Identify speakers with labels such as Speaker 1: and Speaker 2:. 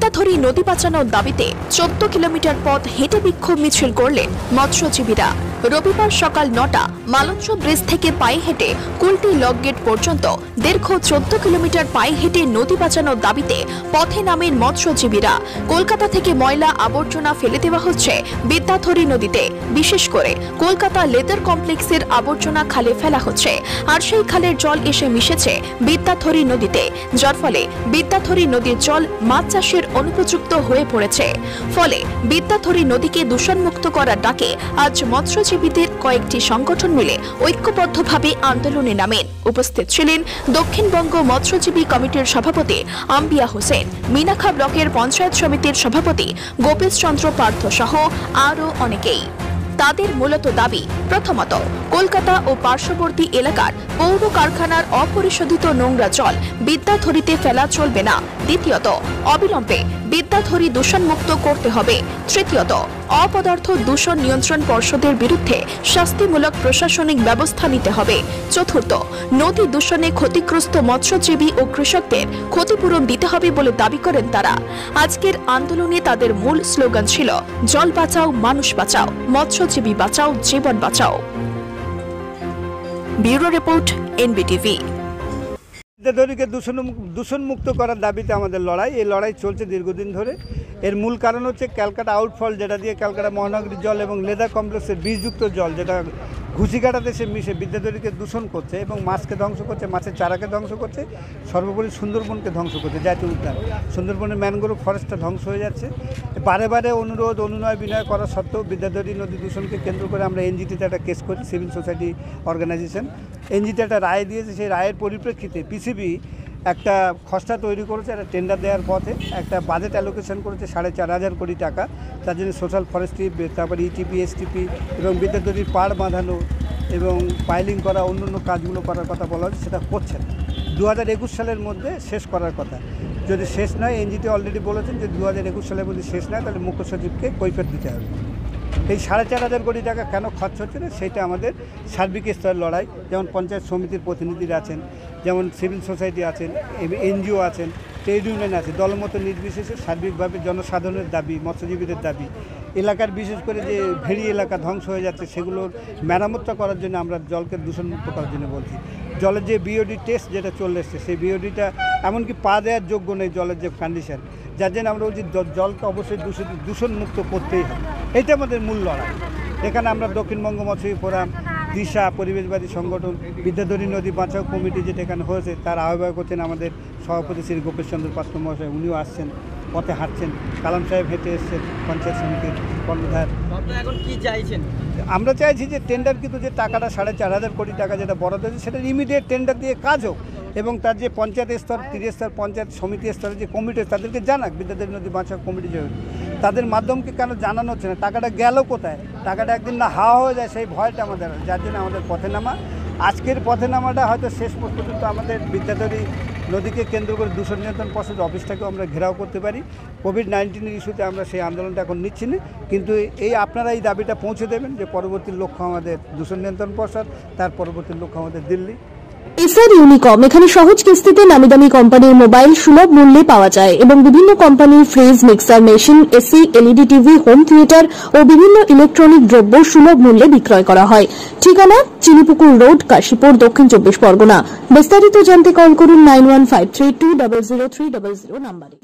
Speaker 1: বিদ্যাধরী নদী বাঁচানোর দাবিতে 14 কিলোমিটার পথ হেঁটে বিক্ষোভ মিছিল করলেন মৎস্যজীবীরা। রবিবার সকাল 9টা মালঞ্চ ব্রিজ থেকে পায়ে হেঁটে কুলটি লক গেট পর্যন্ত দীর্ঘ 14 কিলোমিটার পায়ে হেঁটে নদী বাঁচানোর দাবিতে পথে নামেন মৎস্যজীবীরা। কলকাতা থেকে ময়লা আবর্জনা ফেলে দেওয়া হচ্ছে বিদ্যাধরী নদীতে, বিশেষ করে কলকাতা লেদার কমপ্লেক্সের আবর্জনা খালে ফেলা হচ্ছে, আর সেই খালের জল এসে মিশেছে বিদ্যাধরী নদীতে, যার ফলে বিদ্যাধরী নদীর জল মাছ চাষের অনুপযুক্ত হয়ে পড়েছে। ফলে বিদ্যাধরী নদীকে দূষণমুক্ত করার ডাকে আজ মৎস্যজীবীদের কয়েকটি সংগঠন মিলে ঐক্যবদ্ধভাবে আন্দোলনে নামেন। উপস্থিত ছিলেন দক্ষিণবঙ্গ মৎস্যজীবী কমিটির সভাপতি আম্বিয়া হোসেন, মিনাখা ব্লকের পঞ্চায়েত সমিতির সভাপতি গোপেশ চন্দ্র পার্থ সহ আরও অনেকেই। তাদের মূলত দাবি, প্রথমত কলকাতা ও পার্শ্ববর্তী এলাকার পৌর কারখানার অপরিশোধিত নোংরা জল বিদ্যাধরীতে ফেলা চলবে না। দ্বিতীয়ত, অবিলম্বে বিদ্যাধরী দূষণমুক্ত করতে হবে। তৃতীয়ত, অপদার্থ দূষণ নিয়ন্ত্রণ পর্ষদের বিরুদ্ধে শাস্তিমূলক প্রশাসনিক ব্যবস্থা নিতে হবে। চতুর্থ, নদী দূষণে ক্ষতিগ্রস্ত মৎস্যজীবী ও কৃষকদের ক্ষতিপূরণ দিতে হবে বলে দাবি করেন তারা। আজকের আন্দোলনে তাদের মূল স্লোগান ছিল, জল বাঁচাও, মানুষ বাঁচাও, মৎস্যজীবী বাঁচাও, জীবন বাঁচাও। Bureau report, NBTV.
Speaker 2: বিদ্যাধরীকে দূষণমুক্ত করার দাবিতে আমাদের লড়াই। এই লড়াই চলছে দীর্ঘদিন ধরে। এর মূল কারণ হচ্ছে ক্যালকাটা আউটফল, যেটা দিয়ে ক্যালকাটা মহানগরীর জল এবং লেদার কমপ্লেক্সের বিষযুক্ত জল, যেটা ঘুষিকাটাতে সে মিশে বিদ্যাধরীকে দূষণ করছে এবং মাছকে ধ্বংস করছে, মাছের চারাকে ধ্বংস করছে, সর্বোপরি সুন্দরবনকে ধ্বংস করছে। জাতীয় উদ্যান সুন্দরবনের ম্যানগ্রোভ ফরেস্টটা ধ্বংস হয়ে যাচ্ছে। বারে বারে অনুরোধ, অনুনয় বিনয় করা সত্ত্বেও বিদ্যাধরী নদী দূষণকে কেন্দ্র করে আমরা এনজিটিতে একটা কেস করি, সিভিল সোসাইটি অর্গানাইজেশন। এনজিটি একটা রায় দিয়েছে, সেই রায়ের পরিপ্রেক্ষিতে পিসিবি একটা খসড়া তৈরি করেছে, একটা টেন্ডার দেওয়ার পথে একটা বাজেট অ্যালোকেশন করেছে 4,500 কোটি টাকা। তার জন্য সোশ্যাল ফরেস্ট্রি, তারপরে ইটিপি, এসটিপি এবং বিদ্যাধরীর পাড় বাঁধানো এবং পাইলিং করা, অন্যান্য কাজগুলো করার কথা বলা হচ্ছে, সেটা করছে না। 2021 সালের মধ্যে শেষ করার কথা। যদি শেষ নয়, এনজিটি অলরেডি বলেছেন যে 2021 সালের মধ্যে শেষ নয়, তাহলে মুখ্য সচিবকে কৈফিয়ত দিতে হবে। এই 4,500 কোটি টাকা কেন খরচ হচ্ছে না, সেটা আমাদের সার্বিক স্তরের লড়াই। যেমন পঞ্চায়েত সমিতির প্রতিনিধিরা আছেন, যেমন সিভিল সোসাইটি আছেন, এনজিও আছেন, ট্রেড ইউনিয়ন আছে, দলমত নির্বিশেষে সার্বিকভাবে জনসাধারণের দাবি, মৎস্যজীবীদের দাবি, এলাকার বিশেষ করে যে ভেড়ি এলাকা ধ্বংস হয়ে যাচ্ছে সেগুলোর মেরামতটা করার জন্য আমরা জলকে দূষণমুক্ত করার জন্য বলছি। জলের যে বিওডি টেস্ট যেটা চলে এসছে, সেই বিওডিটা এমনকি পা দেওয়ার যোগ্য নেই জলের যে কন্ডিশন, যার জন্য আমরা বলছি জলকে অবশ্যই দূষণমুক্ত করতেই হবে। এইটা আমাদের মূল লড়াই। এখানে আমরা দক্ষিণবঙ্গ মৎস্যজীবী ফোরাম, দিশা পরিবেশবাদী সংগঠন, বিদ্যাধরী নদী বাঁচাও কমিটি যেটা এখানে হয়েছে, তার আহ্বায়ক হচ্ছেন আমাদের সভাপতি শ্রী গোপেশ চন্দ্র পাত্র মহাশয়। উনিও আসছেন, পথে হাঁটছেন। কালাম সাহেব হেঁটে এসছেন, পঞ্চায়েত সমিতির কর্ণধার।
Speaker 3: এখন কি চাইছেন?
Speaker 2: আমরা চাইছি যে টেন্ডার, কিন্তু যে টাকাটা 4,500 কোটি টাকা যেটা বরাদ্দ হয়েছে, সেটা ইমিডিয়েট টেন্ডার দিয়ে কাজ হোক এবং তার যে পঞ্চায়েত স্তর, ত্রিস্তর পঞ্চায়েত সমিতি স্তরে যে কমিটি, তাদেরকে জানাক। বিদ্যাধরী নদী বাঁচাও কমিটি যে তাদের মাধ্যমকে কেন জানানো হচ্ছে না? টাকাটা গেল কোথায়? টাকাটা একদিন না হাওয়া হয়ে যায়, সেই ভয়টা আমাদের, যার জন্য আমাদের পথে নামা। আজকের পথে নামাটা হয়তো শেষ পর্যন্ত আমাদের বিদ্যাধরী নদীকে কেন্দ্র করে দূষণ নিয়ন্ত্রণ পর্ষদ অফিসটাকেও আমরা ঘেরাও করতে পারি। কোভিড-19 ইস্যুতে আমরা সেই আন্দোলনটা এখন নিচ্ছি না, কিন্তু এই আপনারা এই দাবিটা পৌঁছে দেবেন যে পরবর্তী লক্ষ্য আমাদের দূষণ নিয়ন্ত্রণ পর্ষদ, তার পরবর্তী লক্ষ্য আমাদের দিল্লি।
Speaker 4: এসআর ইউনিকম, এখানে সহজ কিস্তিতে নামি দামি কোম্পানির মোবাইল সুলভ মূল্যে পাওয়া যায় এবং বিভিন্ন কোম্পানির fridge, mixer machine, AC, LED TV, home theatre ও বিভিন্ন ইলেকট্রনিক দ্রব্য সুলভ মূল্যে বিক্রয় করা হয়। ঠিকানা চিনিপুকুর রোড, কাশীপুর, দক্ষিণ 24 পরগনা। বিস্তারিত জানতে কল করুন 9153200300 নাম্বারে।